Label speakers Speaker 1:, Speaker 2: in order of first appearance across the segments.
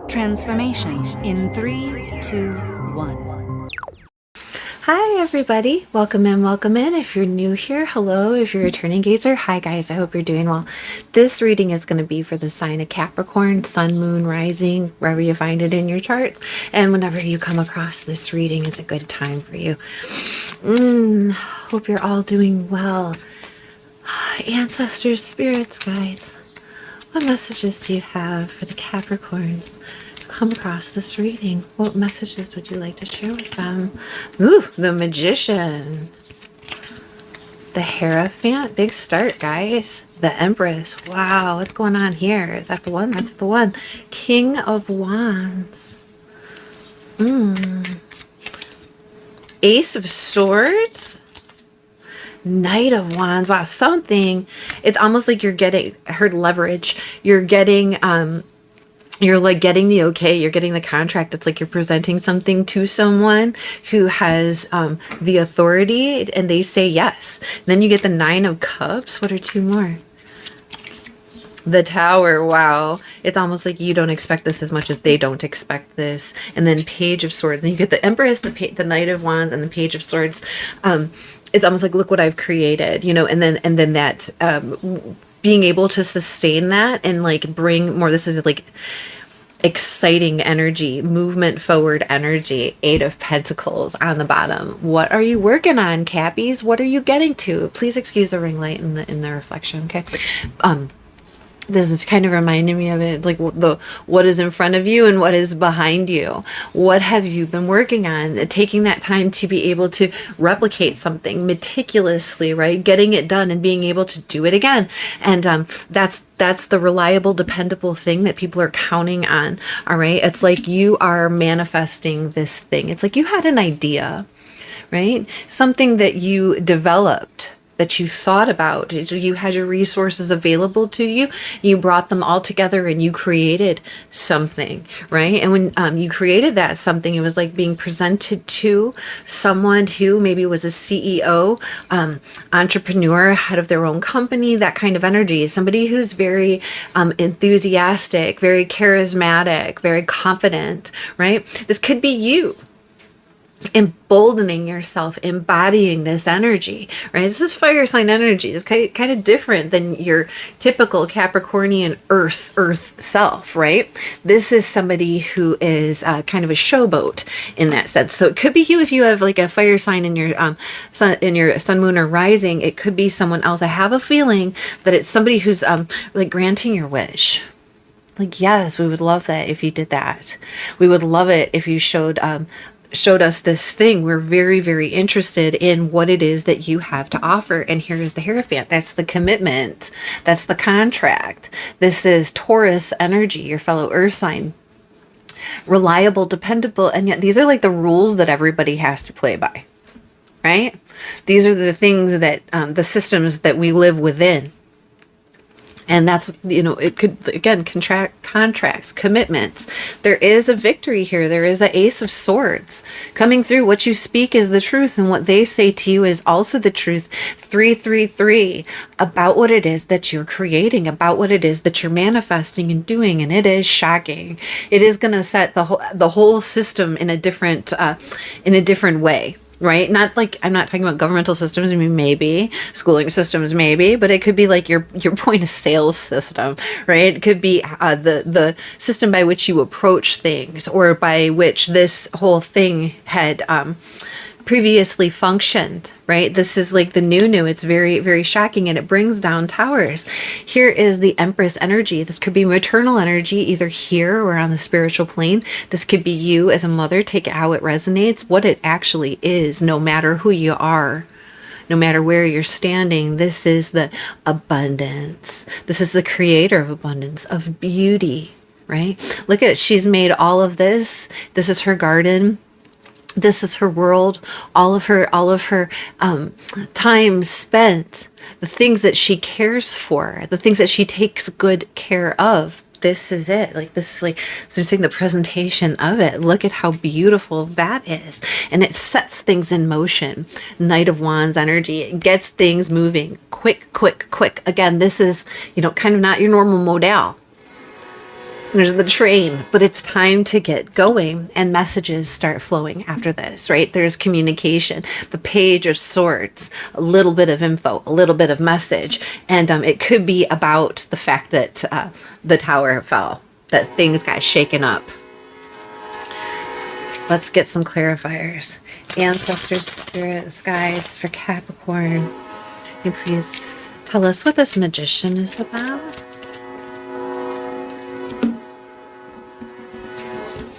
Speaker 1: Transformation in 3, 2, 1.
Speaker 2: Hi everybody, welcome in, welcome in. If you're new here, hello. If you're a returning gazer, hi guys, I hope you're doing well. This reading is going to be for the sign of Capricorn, sun, moon, rising, wherever you find it in your charts. And whenever you come across this reading is a good time for you. Hope you're all doing well. Ancestors, spirits, guides, what messages do you have for the Capricorns? Come across this reading, what messages would you like to share with them? Ooh, the Magician, the Hierophant, big start, guys. The Empress, wow, what's going on here? Is that the one? That's the one. King of Wands, Ace of Swords, Knight of Wands. Wow, something. It's almost like you're getting, I heard leverage. You're getting you're like getting the okay, you're getting the contract. It's like you're presenting something to someone who has the authority and they say yes. And then you get the Nine of Cups. What are two more? The Tower. Wow. It's almost like you don't expect this as much as they don't expect this. And then Page of Swords. And you get the Empress, the Knight of Wands, and the Page of Swords. It's almost like, look what I've created, you know, and then that being able to sustain that and like bring more, this is like exciting energy, movement forward energy. Eight of Pentacles on the bottom. What are you working on, Cappies? What are you getting to? Please excuse the ring light in the reflection. Okay. This is kind of reminding me of it, like what is in front of you and what is behind you. What have you been working on? Taking that time to be able to replicate something meticulously, right? Getting it done and being able to do it again. And that's the reliable, dependable thing that people are counting on. All right. It's like you are manifesting this thing. It's like you had an idea, right? Something that you developed, that you thought about, you had your resources available to you, you brought them all together and you created something, right? And when you created that something, it was like being presented to someone who maybe was a CEO, entrepreneur, head of their own company, that kind of energy. Somebody who's very enthusiastic, very charismatic, very confident, right? This could be you. Emboldening yourself, embodying this energy, right? This is fire sign energy. It's kind of different than your typical Capricornian earth self, right? This is somebody who is kind of a showboat in that sense. So it could be you if you have like a fire sign in your sun, moon, or rising. It could be someone else. I have a feeling that it's somebody who's like granting your wish. Like, yes, we would love that if you did that. We would love it if you showed us this thing. We're very, very interested in what it is that you have to offer. And here's the Hierophant. That's the commitment. That's the contract. This is Taurus energy, your fellow earth sign. Reliable, dependable. And yet these are like the rules that everybody has to play by, right? These are the things that the systems that we live within. And that's, you know, it could, again, contracts, commitments. There is a victory here. There is an Ace of Swords coming through. What you speak is the truth, and what they say to you is also the truth. 333, about what it is that you're creating, about what it is that you're manifesting and doing. And it is shocking. It is going to set the whole system in a different way. Right? Not like, I'm not talking about governmental systems. I mean, maybe schooling systems, maybe, but it could be like your point of sale system, right? It could be the system by which you approach things, or by which this whole thing had previously functioned, right? This is like the new. It's very, very shocking, and it brings down towers. Here is the Empress energy. This could be maternal energy, either here or on the spiritual plane. This could be you as a mother. Take it how it resonates, what it actually is, no matter who you are. No matter where you're standing, this is the abundance. This is the creator of abundance, of beauty, right? Look at it. She's made all of this. This is her garden. This is her world, all of her time spent, the things that she cares for, the things that she takes good care of. This is it. Like, this is like, so I'm saying the presentation of it. Look at how beautiful that is. And it sets things in motion. Knight of Wands energy. It gets things moving quick. Again, this is, kind of not your normal modal. There's the train, but it's time to get going, and messages start flowing after this, right? There's communication, the Page of Swords, a little bit of info, a little bit of message. And it could be about the fact that the tower fell, that things got shaken up. Let's get some clarifiers. Ancestors, spirits, guides for Capricorn. Can you please tell us what this Magician is about?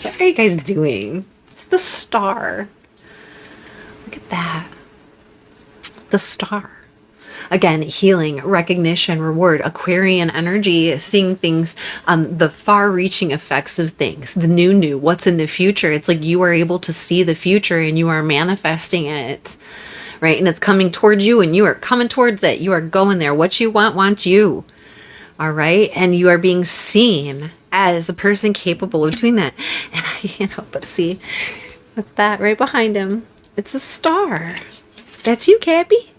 Speaker 2: What are you guys doing? It's the Star. Look at that. The Star. Again, healing, recognition, reward, Aquarian energy, seeing things, the far-reaching effects of things, the new, what's in the future. It's like you are able to see the future and you are manifesting it, right? And it's coming towards you and you are coming towards it. You are going there. What you want wants you, all right? And you are being seen as the person capable of doing that. And but see, what's that right behind him? It's a star. That's you, Cappy.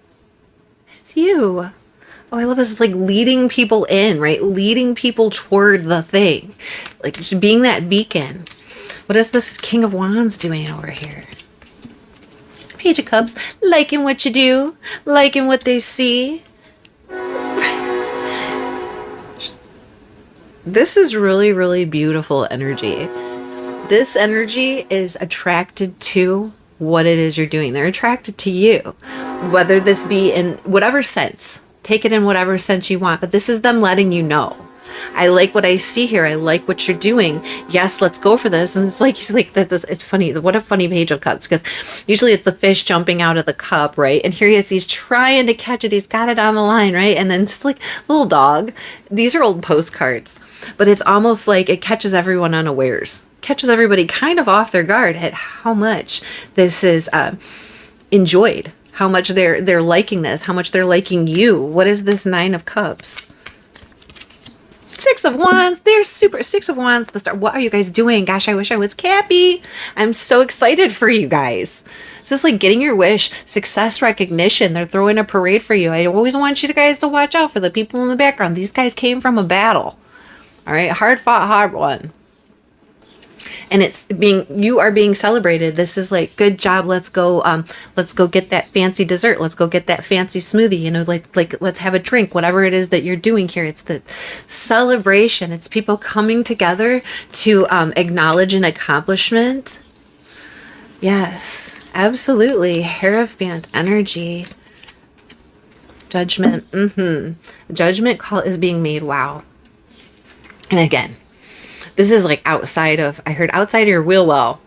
Speaker 2: That's you. Oh, I love this. It's like leading people in, right? Leading people toward the thing. Like being that beacon. What is this King of Wands doing over here? Page of Cups, liking what you do, liking what they see. This is really, really beautiful energy. This energy is attracted to what it is you're doing. They're attracted to you, whether this be in whatever sense. Take it in whatever sense you want, but this is them letting you know. I like what I see here. I like what you're doing. Yes, let's go for this. And it's like, he's like, this. It's funny. What a funny Page of Cups, because usually it's the fish jumping out of the cup, right? And here he is. He's trying to catch it. He's got it on the line, right? And then it's like little dog. These are old postcards, but it's almost like it catches everyone unawares. Catches everybody kind of off their guard at how much this is enjoyed, how much they're liking this, how much they're liking you. What is this Nine of Cups? Six of Wands. They're super. Six of Wands. The Star. What are you guys doing? Gosh, I wish I was Cappy. I'm so excited for you guys. This is like getting your wish. Success recognition. They're throwing a parade for you. I always want you guys to watch out for the people in the background. These guys came from a battle. All right, hard fought, hard won. And you are being celebrated. This is like, good job. Let's go get that fancy dessert. Let's go get that fancy smoothie. Like let's have a drink, whatever it is that you're doing here. It's the celebration. It's people coming together to acknowledge an accomplishment. Yes, absolutely. Hierophant energy. Judgment. Judgment call is being made. Wow. And again, this is like outside of your wheel well.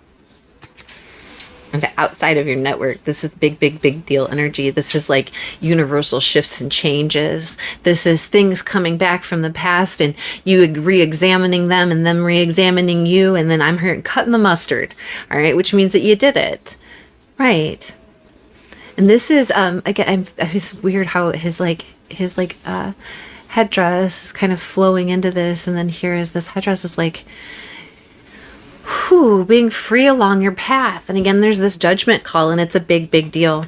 Speaker 2: It's outside of your network. This is big deal energy. This is like universal shifts and changes. This is things coming back from the past and you re-examining them and them re-examining you. And then I'm here cutting the mustard. All right. Which means that you did it. Right. And this is, again, it's weird how his headdress is kind of flowing into this, and then here is this headdress is like, being free along your path. And again, there's this judgment call, and it's a big deal.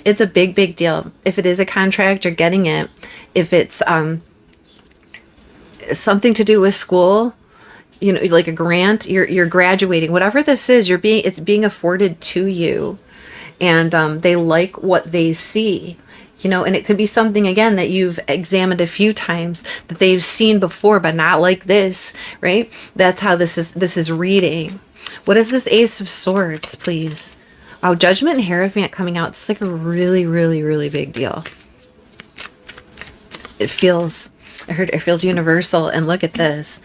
Speaker 2: It's a big deal. If it is a contract, you're getting it. If it's something to do with school, like a grant, you're graduating. Whatever this is, it's being afforded to you, and they like what they see. And it could be something, again, that you've examined a few times, that they've seen before, but not like this, right? That's how this is reading. What is this Ace of Swords, please? Oh, Judgment and Hierophant coming out. It's like a really big deal. It feels universal. And look at this.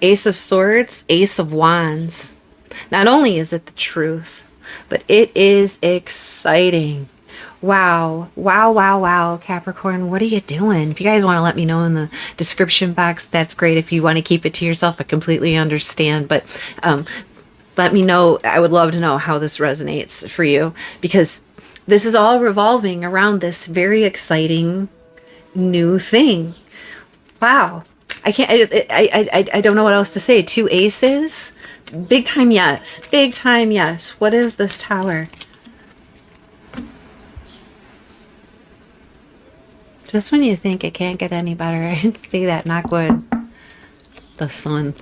Speaker 2: Ace of Swords, Ace of Wands. Not only is it the truth, but it is exciting. Wow, Capricorn, what are you doing? If you guys want to let me know in the description box, that's great. If you want to keep it to yourself, I completely understand. But let me know. I would love to know how this resonates for you, because this is all revolving around this very exciting new thing. Wow. I don't know what else to say. Two aces. Big time yes. Big time yes. What is this Tower? Just when you think it can't get any better, I see that, knock wood. The sun.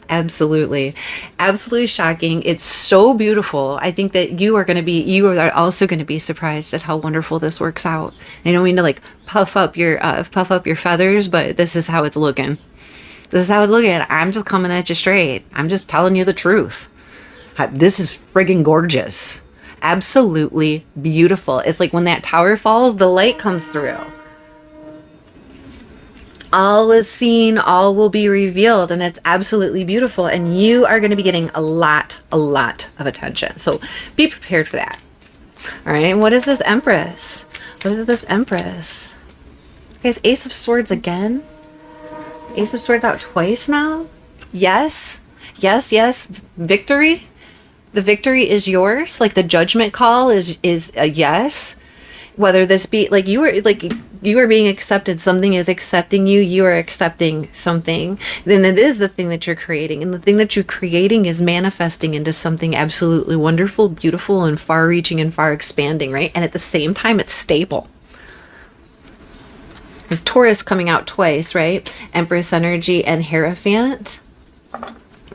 Speaker 2: Absolutely. Absolutely shocking. It's so beautiful. I think that you are also going to be surprised at how wonderful this works out. I don't mean to like puff up your feathers, but this is how it's looking. This is how it's looking. I'm just coming at you straight. I'm just telling you the truth. This is friggin' gorgeous. Absolutely beautiful. It's like when that tower falls, the light comes through. All is seen, all will be revealed, and it's absolutely beautiful. And you are going to be getting a lot of attention. So be prepared for that. All right. What is this Empress? What is this Empress? Guys, Ace of Swords again. Ace of Swords out twice now. Yes. Yes. Yes. Victory. The victory is yours. Like the judgment call is a yes. Whether this be like you are being accepted, something is accepting you, you are accepting something, then it is the thing that you're creating. And the thing that you're creating is manifesting into something absolutely wonderful, beautiful, and far reaching and far expanding, right? And at the same time, it's stable. There's Taurus coming out twice, right? Empress energy and Hierophant.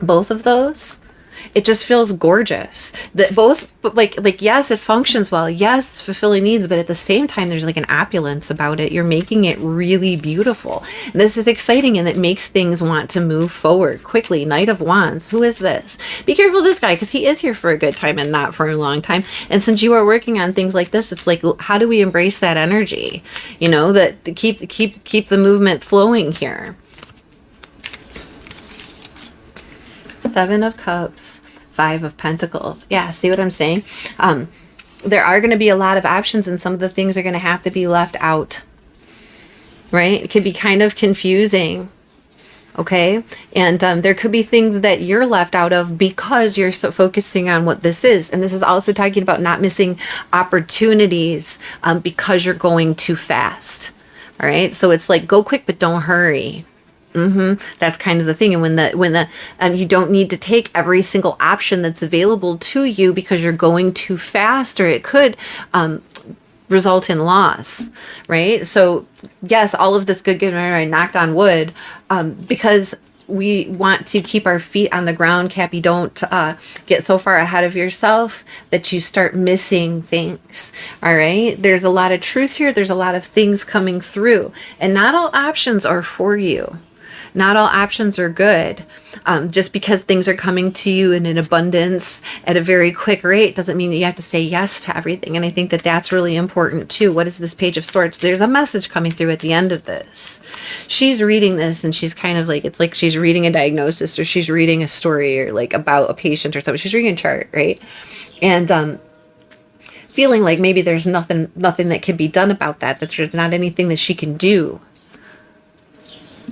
Speaker 2: Both of those. It just feels gorgeous. That both, but like yes, it functions well. Yes, it's fulfilling needs, but at the same time, there's like an opulence about it. You're making it really beautiful. And this is exciting, and it makes things want to move forward quickly. Knight of Wands. Who is this? Be careful of this guy, because he is here for a good time and not for a long time. And since you are working on things like this, it's like, how do we embrace that energy? You know, that keep the movement flowing here. Seven of Cups, Five of Pentacles. Yeah, see what I'm saying? There are going to be a lot of options, and some of the things are going to have to be left out, right? It could be kind of confusing, okay? And there could be things that you're left out of because you're so focusing on what this is. And this is also talking about not missing opportunities because you're going too fast, all right? So it's like, go quick, but don't hurry. That's kind of the thing. And when you don't need to take every single option that's available to you because you're going too fast, or it could result in loss, right? So yes, all of this good, I knocked on wood, because we want to keep our feet on the ground, Cappy. Don't get so far ahead of yourself that you start missing things. All right. There's a lot of truth here. There's a lot of things coming through, and not all options are for you. Not all options are good. Just because things are coming to you in an abundance at a very quick rate doesn't mean that you have to say yes to everything. And I think that that's really important too. What is this Page of Swords? There's a message coming through at the end of this. She's reading this, and she's kind of like, it's like she's reading a diagnosis, or she's reading a story, or like about a patient or something. She's reading a chart, right? And feeling like maybe there's nothing that can be done about that there's not anything that she can do.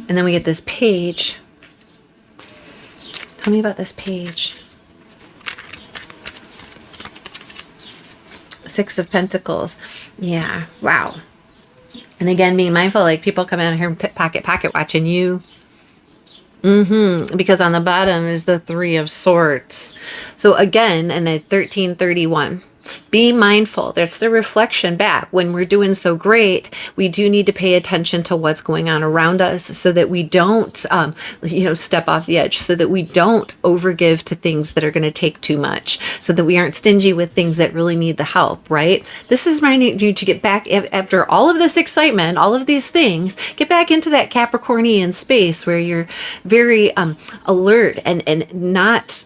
Speaker 2: And then we get this page. Tell me about this page. Six of Pentacles. Yeah. Wow. And again, being mindful, like people come in here and pocket watching you. Because on the bottom is the Three of Swords. So again, in a 1331. Be mindful. That's the reflection back. When we're doing so great, we do need to pay attention to what's going on around us, so that we don't, step off the edge, so that we don't overgive to things that are going to take too much, so that we aren't stingy with things that really need the help, right? This is reminding you to get back, after all of this excitement, all of these things, get back into that Capricornian space where you're very alert and not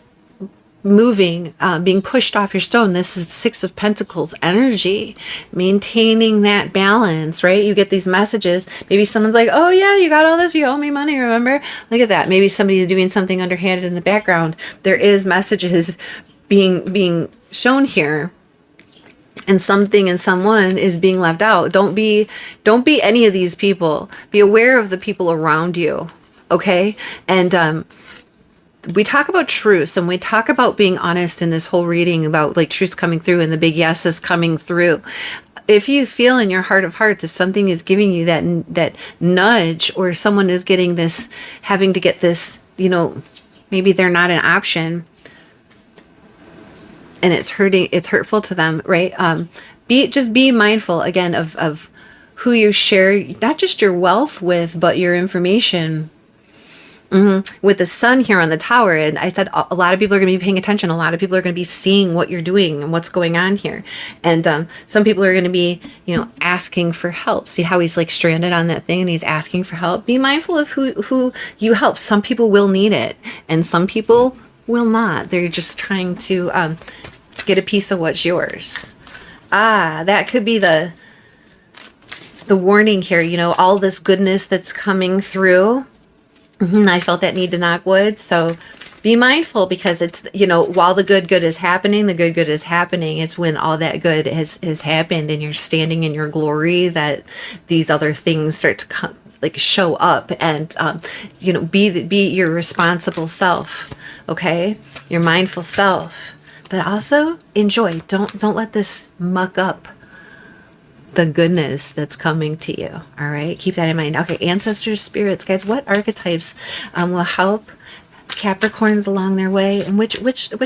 Speaker 2: moving, being pushed off your stone. This is Six of Pentacles energy, maintaining that balance, right? You get these messages. Maybe someone's like, oh yeah, you got all this, you owe me money, remember? Look at that. Maybe somebody's doing something underhanded in the background. There is messages being shown here, and something and someone is being left out. Don't be any of these people. Be aware of the people around you, okay? And we talk about truths, and we talk about being honest in this whole reading, about like truths coming through and the big yeses coming through. If you feel in your heart of hearts, if something is giving you that nudge, or someone is getting this, having to get this, maybe they're not an option, and it's hurting, it's hurtful to them, right? Just be mindful again of who you share, not just your wealth with, but your information. With the sun here on the tower, and I said a lot of people are going to be paying attention. A lot of people are going to be seeing what you're doing and what's going on here. And some people are going to be, asking for help. See how he's like stranded on that thing and he's asking for help? Be mindful of who you help. Some people will need it and some people will not. They're just trying to get a piece of what's yours. That could be the warning here, all this goodness that's coming through. I felt that need to knock wood. So be mindful, because it's, while the good is happening, it's when all that good has happened and you're standing in your glory that these other things start to come, like show up, and, be your responsible self. Okay. Your mindful self, but also enjoy. Don't let this muck up the goodness that's coming to you. All right. Keep that in mind. Okay. Ancestors, spirits, guys, what archetypes will help Capricorns along their way, and which in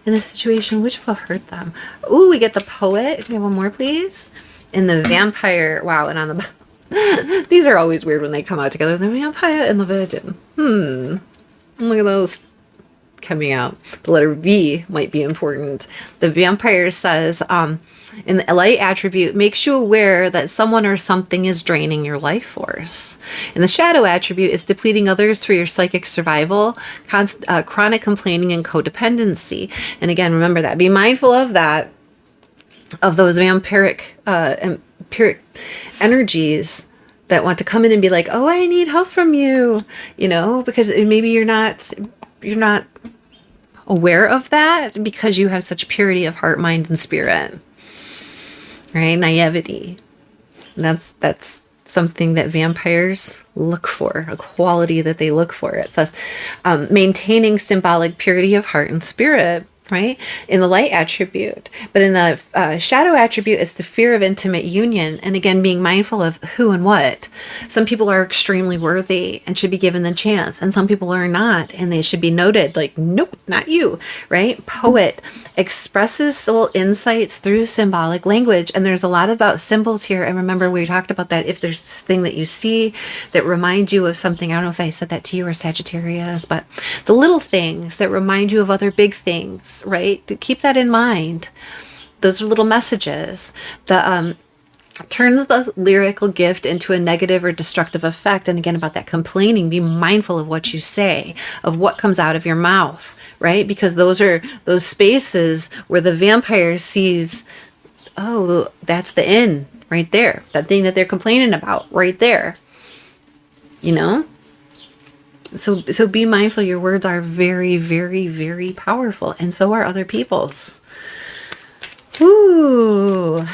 Speaker 2: this situation, which will hurt them? Ooh, we get the Poet. Can we have one more, please? And the Vampire. Wow. And on the these are always weird when they come out together. The Vampire and the Virgin. Look at those coming out. The letter V might be important. The Vampire says, in the light attribute, makes you aware that someone or something is draining your life force. And the shadow attribute is depleting others through your psychic survival, chronic complaining, and codependency. And again, remember that. Be mindful of that, of those vampiric energies that want to come in and be like, oh, I need help from you, because maybe you're not aware of that because you have such purity of heart, mind, and spirit. Right? Naivety. That's something that vampires look for, a quality that they look for. It says maintaining symbolic purity of heart and spirit, right? In the light attribute. But in the shadow attribute, it's the fear of intimate union. And again, being mindful of who and what. Some people are extremely worthy and should be given the chance. And some people are not. And they should be noted like, nope, not you, right? Poet expresses soul insights through symbolic language. And there's a lot about symbols here. And remember, we talked about that. If there's this thing that you see that reminds you of something, I don't know if I said that to you or Sagittarius, but the little things that remind you of other big things, right? Keep that in mind. Those are little messages. The turns the lyrical gift into a negative or destructive effect. And again, about that complaining, be mindful of what you say, of what comes out of your mouth, right? Because those are those spaces where the vampire sees, oh, that's the end right there. That thing that they're complaining about right there. So be mindful. Your words are very, very, very powerful. And so are other people's. Ooh.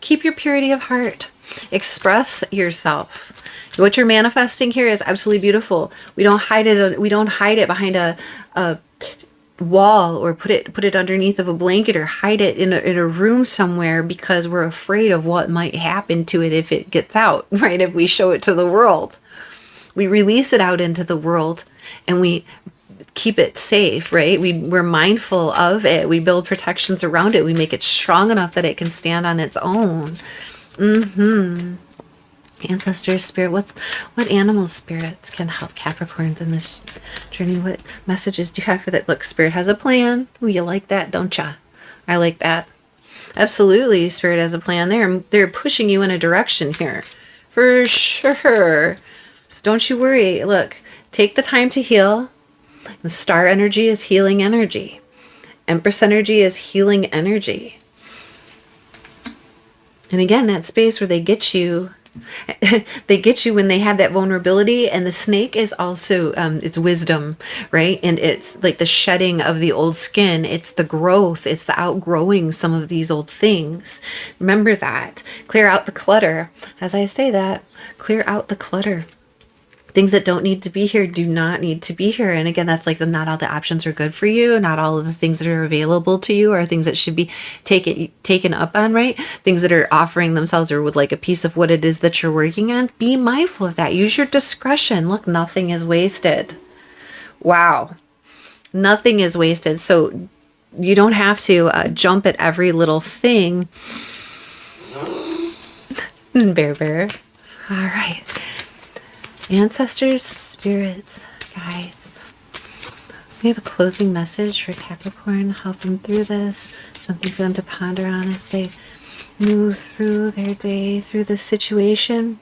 Speaker 2: Keep your purity of heart. Express yourself. What you're manifesting here is absolutely beautiful. We don't hide it. We don't hide it behind a wall or put it underneath of a blanket or hide it in a room somewhere because we're afraid of what might happen to it if it gets out, right? If we show it to the world. We release it out into the world and we keep it safe, right? We're mindful of it. We build protections around it. We make it strong enough that it can stand on its own. Ancestors, spirit, what animal spirits can help Capricorns in this journey? What messages do you have for that? Look, spirit has a plan. Oh, you like that, don't ya? I like that. Absolutely, spirit has a plan. They're pushing you in a direction here. For sure. So don't you worry. Look, take the time to heal. The star energy is healing energy. Empress energy is healing energy. And again, that space where they get you when they have that vulnerability. And the snake is also, it's wisdom, right? And it's like the shedding of the old skin. It's the growth. It's the outgrowing some of these old things. Remember that. Clear out the clutter. As I say that, clear out the clutter. Things that don't need to be here do not need to be here. And again, that's like not all the options are good for you. Not all of the things that are available to you are things that should be taken up on, right? Things that are offering themselves or would like a piece of what it is that you're working on. Be mindful of that. Use your discretion. Look, nothing is wasted. Wow. Nothing is wasted. So You don't have to jump at every little thing. Bear. All right. Ancestors, spirits, guides. We have a closing message for Capricorn. Help them through this. Something for them to ponder on as they move through their day, through this situation.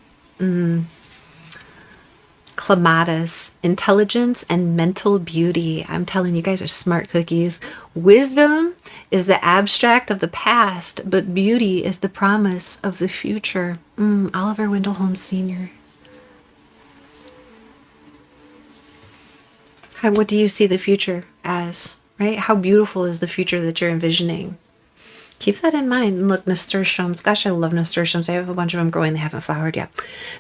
Speaker 2: Clematis, intelligence and mental beauty. I'm telling you guys are smart cookies. Wisdom is the abstract of the past, but beauty is the promise of the future. Oliver Wendell Holmes Sr. What do you see the future as, right? How beautiful is the future that you're envisioning? Keep that in mind. And look, nasturtiums. Gosh, I love nasturtiums. I have a bunch of them growing. They haven't flowered yet.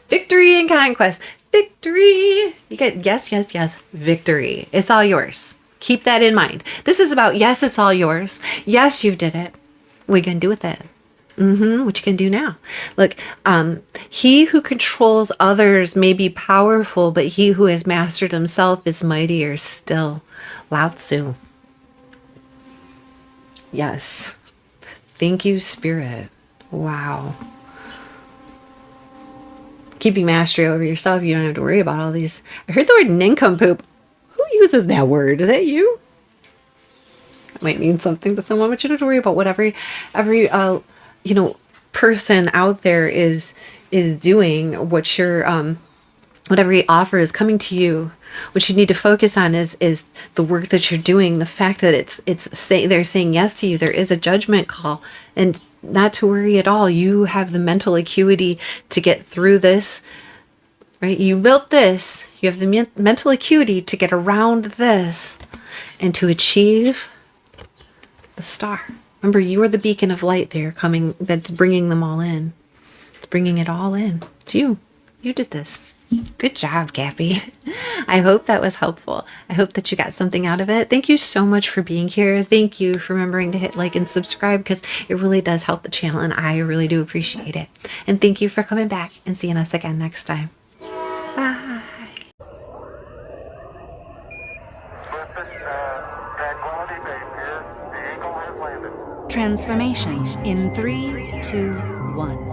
Speaker 2: Victory and conquest. Victory. You guys, yes. Victory. It's all yours. Keep that in mind. This is about, yes, it's all yours. Yes, you did it. What are you going to do with it? What you can do now. Look, he who controls others may be powerful, but he who has mastered himself is mightier still. Lao Tzu. Yes. Thank you, Spirit. Wow. Keeping mastery over yourself, you don't have to worry about all these. I heard the word nincompoop. Who uses that word? Is that you? That might mean something to someone, but you don't have to worry about what every person out there is doing. What your whatever offer is coming to you. What you need to focus on is the work that you're doing. The fact that they're saying yes to you. There is a judgment call, and not to worry at all. You have the mental acuity to get through this, right? You built this. You have the mental acuity to get around this and to achieve the star. Remember, you are the beacon of light there coming, that's bringing them all in. It's bringing it all in. It's you. You did this. Good job, Cappy. I hope that was helpful. I hope that you got something out of it. Thank you so much for being here. Thank you for remembering to hit like and subscribe, because it really does help the channel, and I really do appreciate it. And thank you for coming back and seeing us again next time. Bye.
Speaker 1: Transformation in 3, 2, 1.